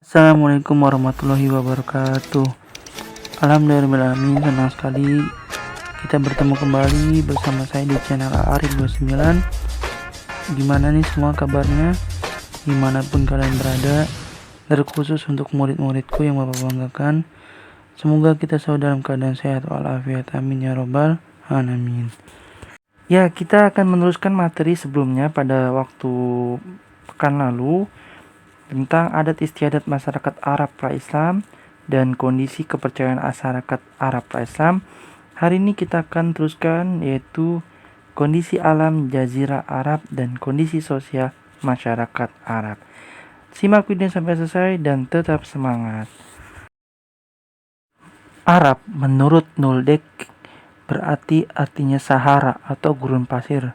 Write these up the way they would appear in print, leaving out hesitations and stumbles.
Assalamualaikum warahmatullahi wabarakatuh. Alhamdulillahirrahmanirrahim, senang sekali kita bertemu kembali bersama saya di channel Arif 29. Gimana nih semua kabarnya? Dimanapun kalian berada, terkhusus untuk murid-muridku yang Bapak banggakan, semoga kita selalu dalam keadaan sehat walafiat, amin ya robbal alamin. Ya, kita akan meneruskan materi sebelumnya pada waktu pekan lalu tentang adat istiadat masyarakat Arab pra-Islam dan kondisi kepercayaan masyarakat Arab pra-Islam. Hari ini kita akan teruskan, yaitu kondisi alam Jazirah Arab dan kondisi sosial masyarakat Arab. Simak video sampai selesai dan tetap semangat. Arab menurut Nuldek artinya Sahara atau gurun pasir.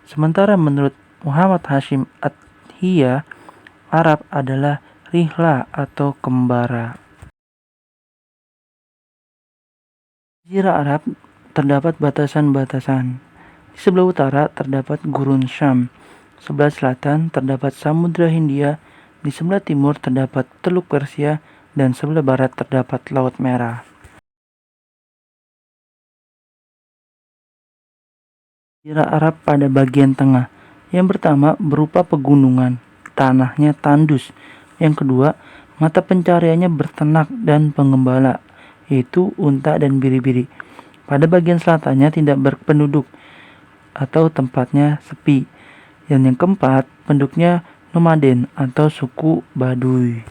Sementara menurut Muhammad Hashim At-Hiya, Arab adalah rihla atau kembara. Jazirah Arab terdapat batasan-batasan. Di sebelah utara terdapat gurun Syam, sebelah selatan terdapat Samudra Hindia, di sebelah timur terdapat Teluk Persia, dan sebelah barat terdapat Laut Merah. Jazirah Arab pada bagian tengah. Yang pertama berupa pegunungan, tanahnya tandus. Yang kedua, mata pencariannya berternak dan pengembala, yaitu unta dan biri-biri. Pada bagian selatannya tidak berpenduduk atau tempatnya sepi. Dan yang keempat, penduduknya nomaden atau suku Baduy.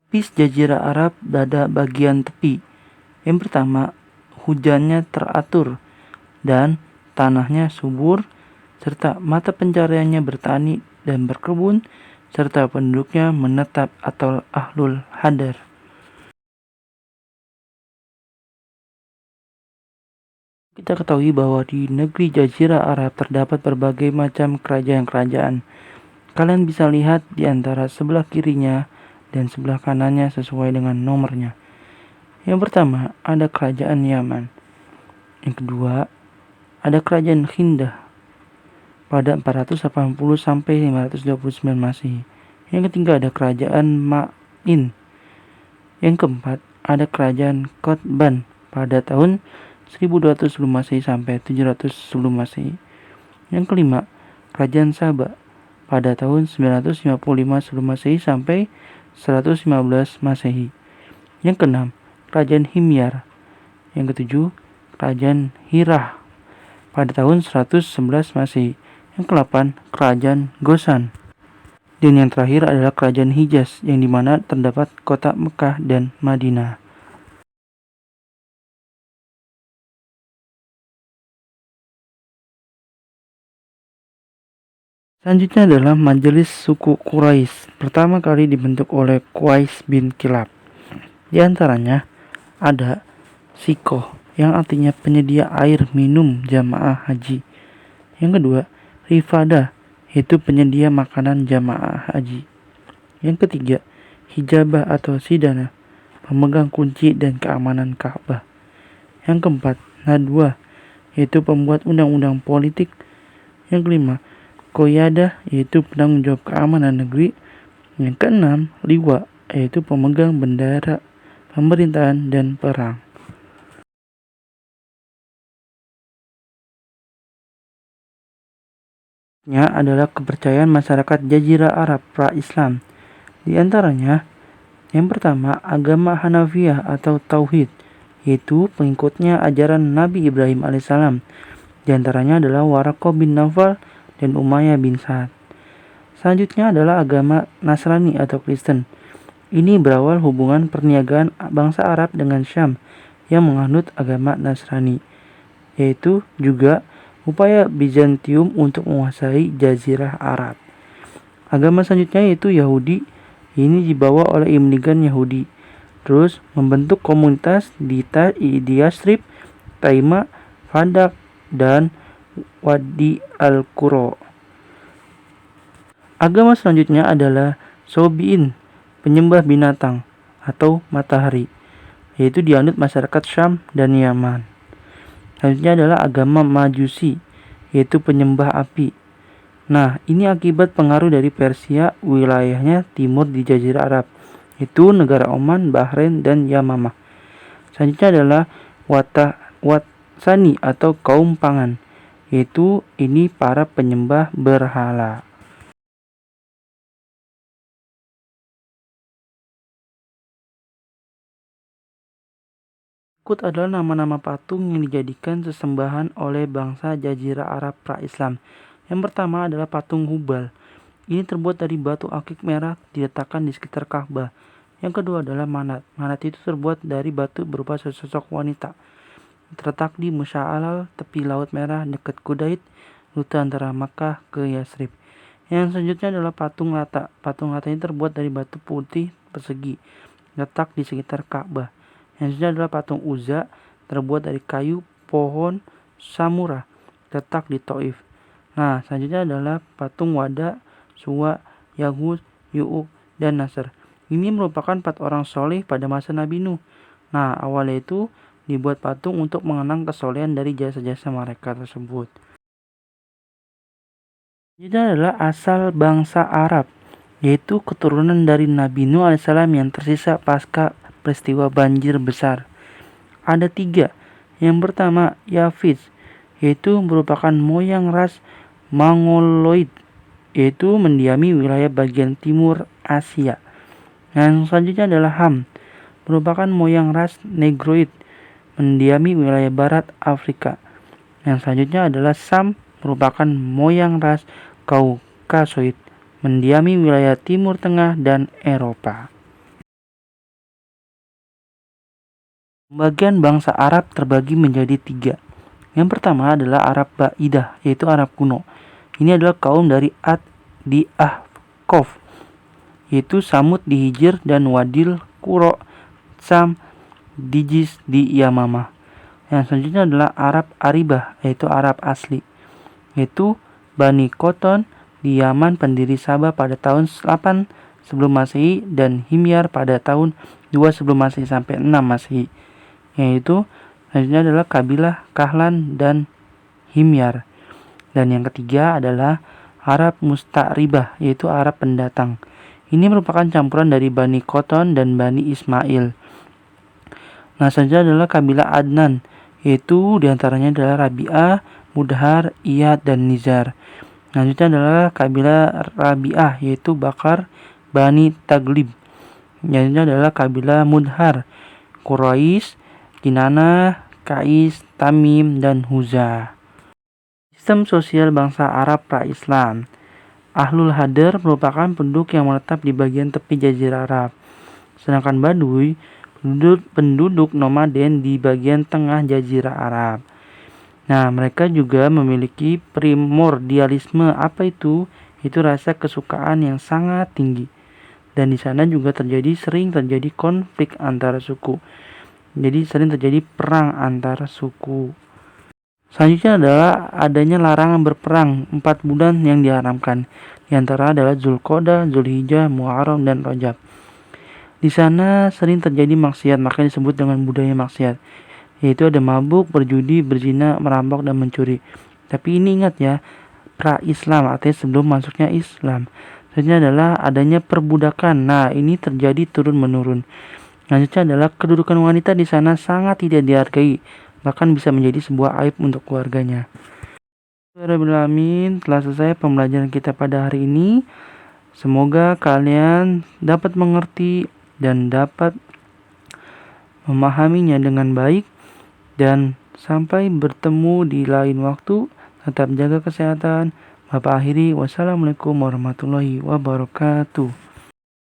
Lapis Jazirah Arab pada bagian tepi. Yang pertama, hujannya teratur dan tanahnya subur, serta mata pencariannya bertani dan berkebun, serta penduduknya menetap atau ahlul hadar. Kita ketahui bahwa di negeri Jazirah Arab terdapat berbagai macam kerajaan-kerajaan. Kalian bisa lihat di antara sebelah kirinya dan sebelah kanannya sesuai dengan nomornya. Yang pertama, ada kerajaan Yaman. Yang kedua, ada kerajaan Hindah pada 480 sampai 529 Masehi. Yang ketiga, ada kerajaan Ma'in. Yang keempat, ada kerajaan Qotban pada tahun 1200 sebelum Masehi sampai 700 sebelum Masehi. Yang kelima, kerajaan Saba pada tahun 955 sebelum Masehi sampai 115 Masehi. Yang keenam, kerajaan Himyar. Yang ketujuh, kerajaan Hirah pada tahun 111 Masehi. Yang ke-8, kerajaan Gosan. Dan yang terakhir adalah kerajaan Hijaz, yang dimana terdapat kota Mekah dan Madinah. Selanjutnya adalah Majelis Suku Quraisy, pertama kali dibentuk oleh Qais bin Kilab. Di antaranya ada Sikoh, yang artinya penyedia air minum jamaah haji. Yang kedua, Rifada, yaitu penyedia makanan jamaah haji. Yang ketiga, Hijabah atau Sidana, pemegang kunci dan keamanan Ka'bah. Yang keempat, Nadwa, yaitu pembuat undang-undang politik. Yang kelima, Qoyadah, yaitu penanggung jawab keamanan negeri. Yang keenam, Liwa, yaitu pemegang bendera pemerintahan dan perang. Adalah kepercayaan masyarakat Jazirah Arab pra-Islam. Di antaranya, yang pertama, agama Hanafiyah atau Tauhid, yaitu pengikutnya ajaran Nabi Ibrahim alaihissalam. Di antaranya adalah Waraqah bin Nawfal dan Umayyah bin Sa'ad. Selanjutnya adalah agama Nasrani atau Kristen. Ini berawal hubungan perniagaan bangsa Arab dengan Syam yang menganut agama Nasrani, yaitu juga upaya Bizantium untuk menguasai Jazirah Arab. Agama selanjutnya yaitu Yahudi. Ini dibawa oleh imigran Yahudi, terus membentuk komunitas di Yathrib, Taima, Fadak, dan Wadi Al-Qura. Agama selanjutnya adalah Sobiin, penyembah binatang atau matahari, yaitu dianut masyarakat Syam dan Yaman. Selanjutnya adalah agama Majusi, yaitu penyembah api. Nah, ini akibat pengaruh dari Persia, wilayahnya timur di Jazirah Arab, yaitu negara Oman, Bahrain, dan Yamamah. Selanjutnya adalah Watsani atau kaum pangan, yaitu ini para penyembah berhala. Berikut adalah nama-nama patung yang dijadikan sesembahan oleh bangsa Jazirah Arab pra-Islam. Yang pertama adalah patung Hubal. Ini terbuat dari batu akik merah diletakkan di sekitar Ka'bah. Yang kedua adalah Manat. Manat itu terbuat dari batu berupa sesosok wanita. Terletak di Musya'alal, tepi Laut Merah dekat Kudait, rute antara Makkah ke Yasrib. Yang selanjutnya adalah patung Lata. Patung Lata ini terbuat dari batu putih persegi, letak di sekitar Ka'bah. Yang selanjutnya adalah patung Uzza, terbuat dari kayu pohon samura, letak di Taif. Nah, selanjutnya adalah patung Wada, Suwa, Yaghus, Yu'uk, dan Nasr. Ini merupakan 4 orang soleh pada masa Nabi Nuh. Nah, awalnya itu dibuat patung untuk mengenang kesolehan dari jasa-jasa mereka tersebut. Ini adalah asal bangsa Arab, yaitu keturunan dari Nabi Nuh alaihissalam yang tersisa pasca peristiwa banjir besar. Ada 3. Yang pertama, Yafis, yaitu merupakan moyang ras Mongoloid, yaitu mendiami wilayah bagian timur Asia. Yang selanjutnya adalah Ham, merupakan moyang ras Negroid, mendiami wilayah barat Afrika. Yang selanjutnya adalah Sam, merupakan moyang ras Kaukasoid, mendiami wilayah Timur Tengah dan Eropa. Pembagian bangsa Arab terbagi menjadi 3. Yang pertama adalah Arab Ba'idah, yaitu Arab kuno. Ini adalah kaum dari Ad di Ahqaf, yaitu Samud di Hijr dan Wadil Qura, Sam, Dijis di Yamamah. Yang selanjutnya adalah Arab Aribah, yaitu Arab asli, yaitu Bani Qoton di Yaman, pendiri Sabah pada tahun 8 sebelum Masehi, dan Himyar pada tahun 2 sebelum Masehi sampai 6 Masehi. Yaitu selanjutnya adalah kabilah Kahlan dan Himyar. Dan yang ketiga adalah Arab Musta'ribah, yaitu Arab pendatang. Ini merupakan campuran dari Bani Qoton dan Bani Ismail. Nah, selanjutnya adalah kabilah Adnan, yaitu diantaranya adalah Rabi'ah, Mudhar, Iyad, dan Nizar. Selanjutnya adalah kabilah Rabi'ah, yaitu Bakar, Bani Taglib. Selanjutnya adalah kabilah Mudhar, Quraisy, Kinana, Kais, Tamim, dan Huza. Sistem sosial bangsa Arab pra-Islam. Ahlul Hadar merupakan penduduk yang menetap di bagian tepi Jazirah Arab. Sedangkan Baduy, penduduk nomaden di bagian tengah Jazirah Arab. Nah, mereka juga memiliki primordialisme. Apa itu? Itu rasa kesukaan yang sangat tinggi. Dan di sana juga sering terjadi konflik antara suku. Jadi sering terjadi perang antar suku. Selanjutnya adalah adanya larangan berperang 4 bulan yang diharamkan. Di antara adalah Zulqa'dah, Zulhijjah, Muharram, dan Rajab. Di sana sering terjadi maksiat, makanya disebut dengan budaya maksiat. Yaitu ada mabuk, berjudi, berzina, merampok, dan mencuri. Tapi ini ingat ya, pra-Islam, artinya sebelum masuknya Islam. Selanjutnya adalah adanya perbudakan. Nah, ini terjadi turun-menurun. Selanjutnya adalah kedudukan wanita di sana sangat tidak dihargai, bahkan bisa menjadi sebuah aib untuk keluarganya. Alhamdulillah, telah selesai pembelajaran kita pada hari ini. Semoga kalian dapat mengerti dan dapat memahaminya dengan baik. Dan sampai bertemu di lain waktu. Tetap jaga kesehatan. Bapak akhiri, wassalamualaikum warahmatullahi wabarakatuh.